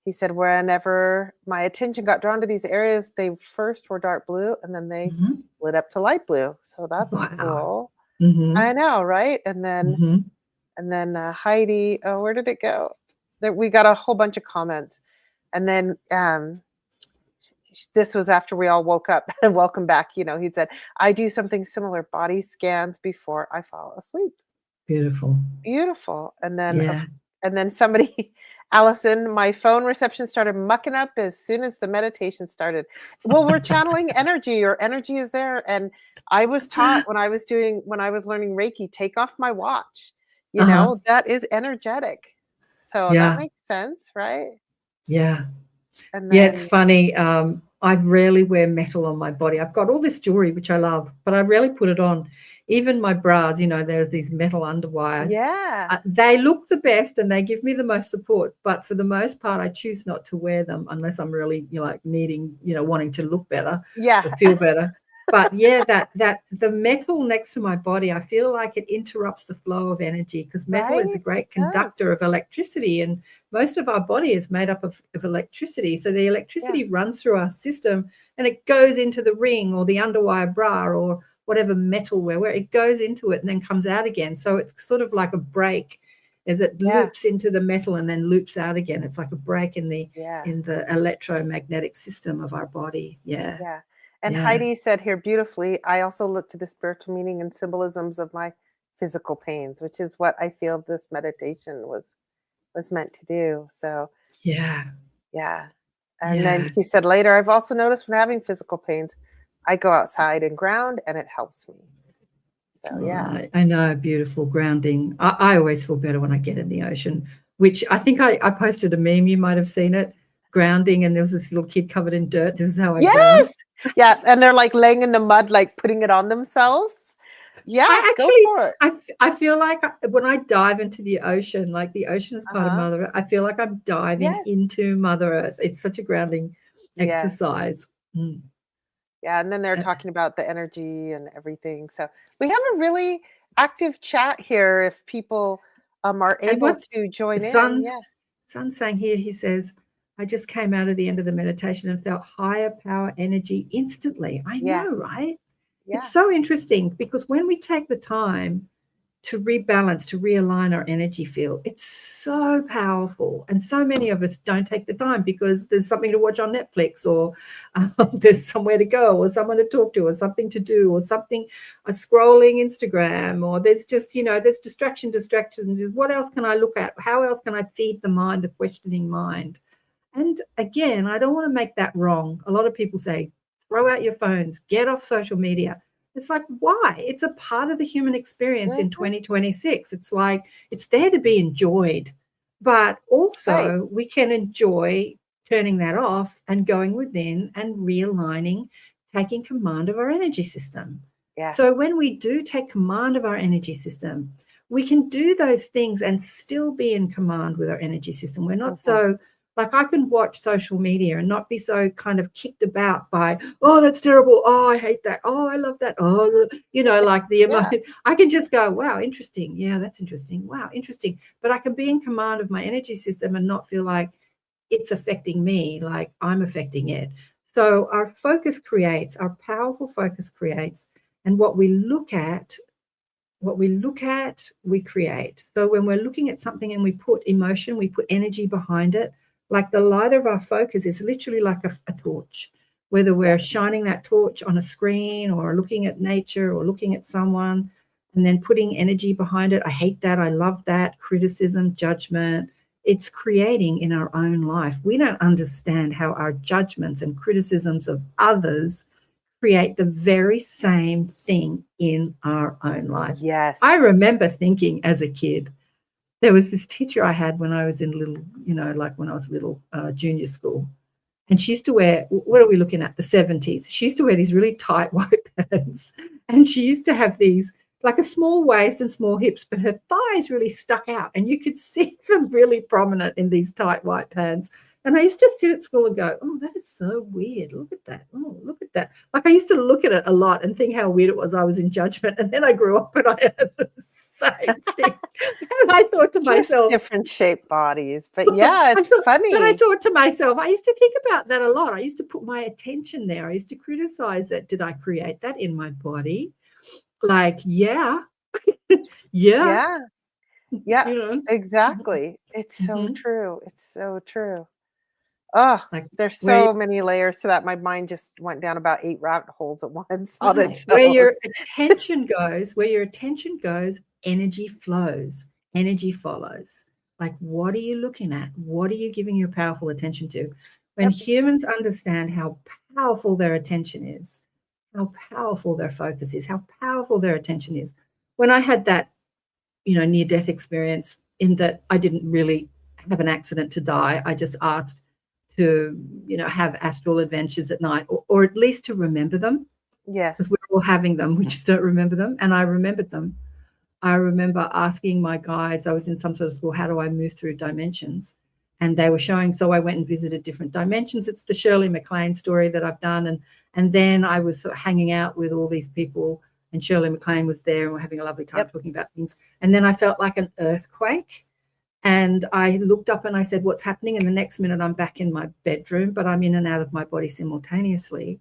he said, "Whenever my attention got drawn to these areas, they first were dark blue and then they mhm. lit up to light blue." So that's Wow. cool. I Mhm, know, right? mhm. And then Heidi, oh, where did it go? There, we got a whole bunch of comments. And then this was after we all woke up. And welcome back. He said, "I do something similar, body scans before I fall asleep." Beautiful. Beautiful. Yeah. And then somebody, Allison, my phone reception started mucking up as soon as the meditation started. Well, we're channeling energy. Your energy is there. And I was taught when I was learning Reiki, take off my watch. Uh-huh. That is energetic. So that Yeah, makes sense, right? yeah. And Yeah, it's then funny. I rarely wear metal on my body. I've got all this jewelry, which I love, but I rarely put it on. Even my bras, there's these metal underwires. yeah. They look the best and they give me the most support, but for the most part, I choose not to wear them unless I'm really, like needing, wanting to look better Yeah. or feel better. But yeah, that the metal next to my body, I feel like it interrupts the flow of energy because metal is a Right? It great does. conductor of electricity, and most of our body is made up of electricity. So the Yeah. electricity runs through our system and it goes into the ring or the underwire bra or whatever metal we're wearing. It goes into it and then comes out again. So it's sort of like a break as it Yeah. loops into the metal and then loops out again. It's like a break in the Yeah. electromagnetic system of our body. Yeah. Yeah. And Yeah. Heidi said here beautifully, "I also look to the spiritual meaning and symbolisms of my physical pains," which is what I feel this meditation was meant to do. So, Yeah. yeah. And then Yeah. she said later, "I've also noticed when having physical pains, I go outside and ground and it helps me." So, yeah. I know, beautiful grounding. I always feel better when I get in the ocean, which I think I posted a meme, you might have seen it, grounding, and there was this little kid covered in dirt. This is how I ground. Yes. Yeah, and they're like laying in the mud like putting it on themselves. Yeah, I go actually, for it. I feel like when I dive into the ocean, like the ocean is part of Uh-huh. Mother Earth, I feel like I'm diving Yes. into Mother Earth. It's such a grounding Yes. exercise. Mm. Yeah, and then they're talking about the energy and everything. So we have a really active chat here if people are And able what's to join in. Sun Yeah. Sun saying here, he says, I just came out of the end of the meditation and felt higher power energy instantly. I Yeah. know, right? It's Yeah. so interesting because when we take the time to rebalance, to realign our energy field, it's so powerful. And so many of us don't take the time because there's something to watch on Netflix or there's somewhere to go or someone to talk to or something to do or something, scrolling Instagram, or there's just, there's distraction. What else can I look at? How else can I feed the mind, the questioning mind? And again, I don't want to make that wrong. A lot of people say, throw out your phones, get off social media. It's like, why? It's a part of the human experience in Mhm. 2026. It's like, it's there to be enjoyed. But Right. also, we can enjoy turning that off and going within and realigning, taking command of our energy system. Yeah. So, when we do take command of our energy system, we can do those things and still be in command with our energy system. We're not Mhm. so like I can watch social media and not be so kind of kicked about by, oh, that's terrible. Oh, I hate that. Oh, I love that. Oh, like the Yeah. emotion. I can just go, wow, interesting. Yeah, that's interesting. Wow, interesting. But I can be in command of my energy system and not feel like it's affecting me, like I'm affecting it. So our focus creates, our powerful focus creates, and what we look at, we create. So when we're looking at something and we put emotion, we put energy behind it, like the light of our focus is literally like a torch. Whether Yeah. we're shining that torch on a screen or looking at nature or looking at someone and then putting energy behind it. I hate that. I love that. Criticism, judgment. It's creating in our own life. We don't understand how our judgments and criticisms of others create the very same thing in our own lives. I Yes. remember thinking as a kid, there was this teacher I had when I was in little, like when I was little, junior school. And she used to wear, what are we looking at? The 70s. She used to wear these really tight white pants. And she used to have these, like a small waist and small hips, but her thighs really stuck out. And you could see them really prominent in these tight white pants. And I used to sit at school and go, oh, that is so weird. Look at that. Oh, look at that. Like I used to look at it a lot and think how weird it was. I was in judgment. And then I grew up and I had the same thing. And I thought to myself, different shaped bodies. But yeah, it's funny. But I thought to myself, I used to think about that a lot. I used to put my attention there. I used to criticize it. Did I create that in my body? Like, yeah. Yeah. Yeah, You know? exactly. It's so Mhm. true. It's so true. Oh, Like there's where so many layers to that. My mind just went down about 8 rabbit holes at once on right, its where own. your attention goes, energy flows, energy follows. Like, what are you looking at? What are you giving your powerful attention to? When Yep. humans understand how powerful their attention is, how powerful their focus is, how powerful their attention is. When I had that, near-death experience, in that I didn't really have an accident to die, I just asked to, have astral adventures at night, or at least to remember them, Yes. because we're all having them, we just don't remember them, and I remembered them. I remember asking my guides, I was in some sort of school, how do I move through dimensions? And they were showing, so I went and visited different dimensions. It's the Shirley MacLaine story that I've done. And then I was sort of hanging out with all these people, and Shirley MacLaine was there, and we're having a lovely time Yep. talking about things. And then I felt like an earthquake. And I looked up and I said, what's happening? And the next minute I'm back in my bedroom, but I'm in and out of my body simultaneously.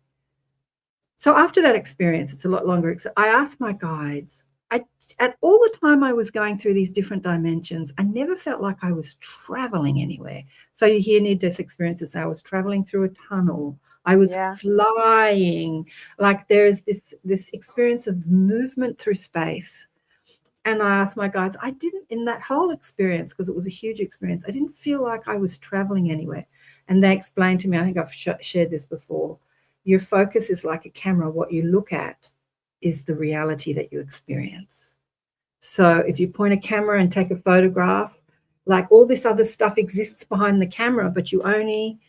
So after that experience, it's a lot longer. I asked my guides, at all the time I was going through these different dimensions, I never felt like I was traveling anywhere. So you hear near-death experiences. I was traveling through a tunnel. I was flying. Like there's this experience of movement through space. And I asked my guides, I didn't, in that whole experience, because it was a huge experience, I didn't feel like I was traveling anywhere. And they explained to me, I think I've shared this before, your focus is like a camera. What you look at is the reality that you experience. So if you point a camera and take a photograph, like all this other stuff exists behind the camera, but you only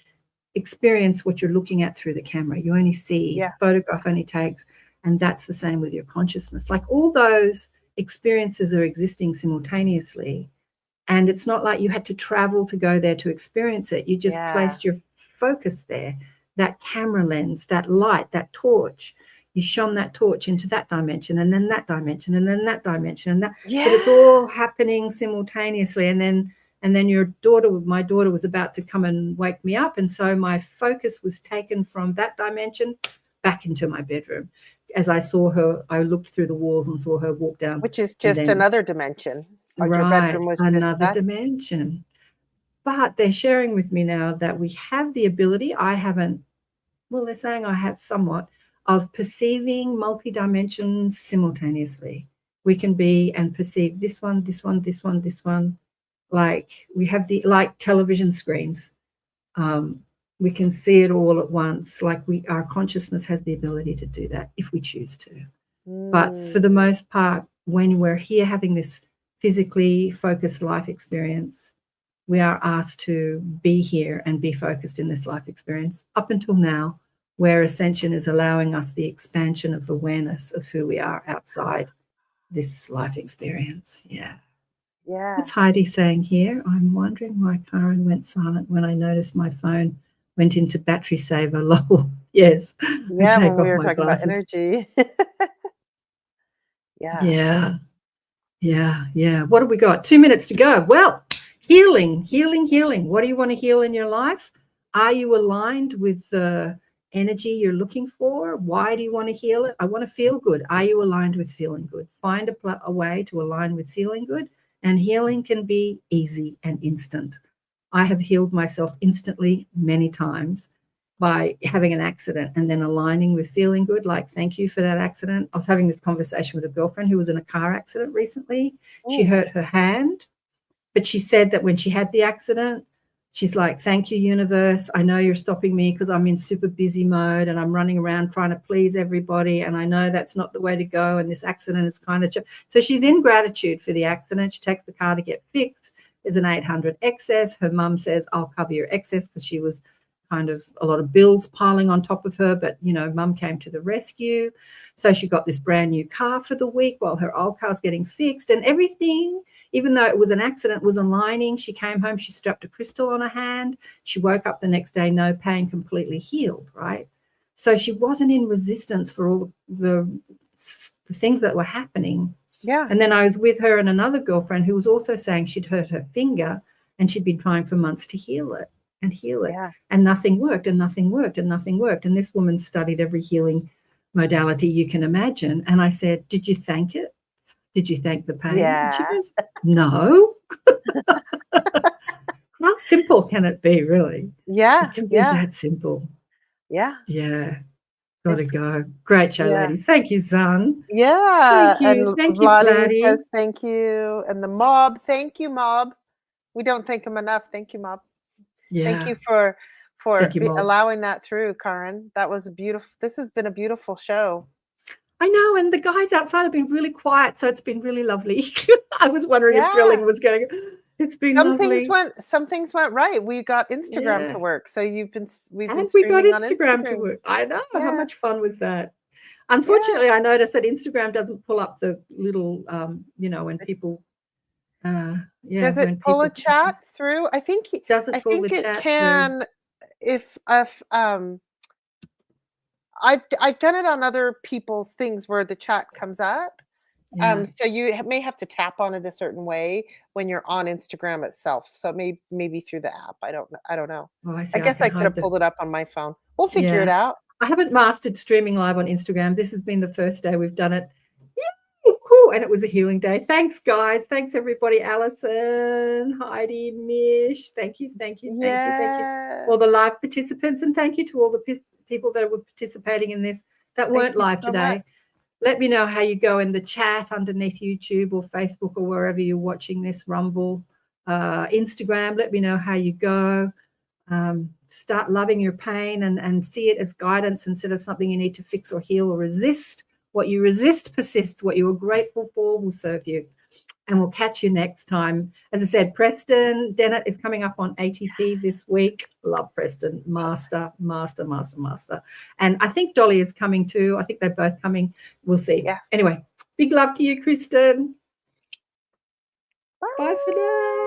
experience what you're looking at through the camera. You only see, the photograph only takes, and that's the same with your consciousness. Like all those experiences are existing simultaneously, and it's not like you had to travel to go there to experience it. You just placed your focus there, that camera lens, that light, that torch. You shone that torch into that dimension, and then that dimension, and then that dimension, and that. But it's all happening simultaneously. And then my daughter was about to come and wake me up, and so my focus was taken from that dimension back into my bedroom. As I saw her, I looked through the walls and saw her walk down, which is just another dimension. Your bedroom was another dimension. But they're sharing with me now that we have the ability. I haven't. Well, they're saying I have somewhat of perceiving multi-dimensions simultaneously. We can be and perceive this one, this one, this one, this one. Like we have like television screens. We can see it all at once. Like our consciousness has the ability to do that if we choose to. But for the most part, when we're here having this physically focused life experience, we are asked to be here and be focused in this life experience. Up until now, where ascension is allowing us the expansion of awareness of who we are outside this life experience. Yeah. What's Heidi saying here? I'm wondering why Karen went silent when I noticed my phone went into battery saver. Lol. Yes. Yeah, when we were talking about energy. Yeah. What have we got? 2 minutes to go. Well, healing. What do you want to heal in your life? Are you aligned with the energy you're looking for? Why do you want to heal it? I want to feel good. Are you aligned with feeling good? Find a way to align with feeling good, and healing can be easy and instant. I have healed myself instantly many times by having an accident and then aligning with feeling good, like, thank you for that accident. I was having this conversation with a girlfriend who was in a car accident recently. She hurt her hand, but she said that when she had the accident, she's like, thank you, universe. I know you're stopping me because I'm in super busy mode and I'm running around trying to please everybody. And I know that's not the way to go. And this accident is kind of, so she's in gratitude for the accident. She takes the car to get fixed. There's an 800 excess. Her mum says, I'll cover your excess, because she was kind of a lot of bills piling on top of her, but, you know, mum came to the rescue. So she got this brand new car for the week while her old car's getting fixed, and everything, even though it was an accident, was aligning. She came home, she strapped a crystal on her hand. She woke up the next day, no pain, completely healed, right? So she wasn't in resistance for all the things that were happening. Yeah. And then I was with her and another girlfriend who was also saying she'd hurt her finger and she'd been trying for months to heal it and heal it. Yeah. And nothing worked and nothing worked and nothing worked. And this woman studied every healing modality you can imagine. And I said, did you thank it? Did you thank the pain? And she Yeah. goes, no. How simple can it be, really? Yeah. It can be that simple. Yeah. Yeah. Gotta go. Great show, Yeah. ladies. Thank you, Zan. Yeah. Thank you. And Thank you, Vladi Vladi. says thank you. And the mob, thank you, mob. We don't thank him enough. Thank you, mob. Yeah. Thank you for Thank you, Mob. allowing that through, Karen. That was beautiful. This has been a beautiful show. I know, and the guys outside have been really quiet, so it's been really lovely. I was wondering if Yeah. drilling was going. It's been lovely. Some things went right. We got Instagram to work, so we've been we got streaming Instagram on to work. I know. Yeah. How much fun was that? Unfortunately, I noticed that Instagram doesn't pull up the little, you know, when people. Does it pull a chat through? I think it can. If I've done it on other people's things where the chat comes up. So you may have to tap on it a certain way when you're on Instagram itself. So maybe through the app. I don't know. Oh, I guess I could have pulled it up on my phone. We'll figure it out. I haven't mastered streaming live on Instagram. This has been the first day we've done it. And it was a healing day. Thanks, guys. Thanks, everybody. Alison, Heidi, Mish. Thank you. Thank you. All the live participants. And thank you to all the people that were participating in this that weren't live today. Let me know how you go in the chat underneath YouTube or Facebook or wherever you're watching this, Rumble, Instagram. Let me know how you go. Start loving your pain and see it as guidance instead of something you need to fix or heal or resist. What you resist persists. What you are grateful for will serve you. And we'll catch you next time. As I said, Preston Dennett is coming up on ATP this week. Love Preston. Master. And I think Dolly is coming too. I think they're both coming. We'll see. Yeah. Anyway, big love to you, Kristen. Bye for now.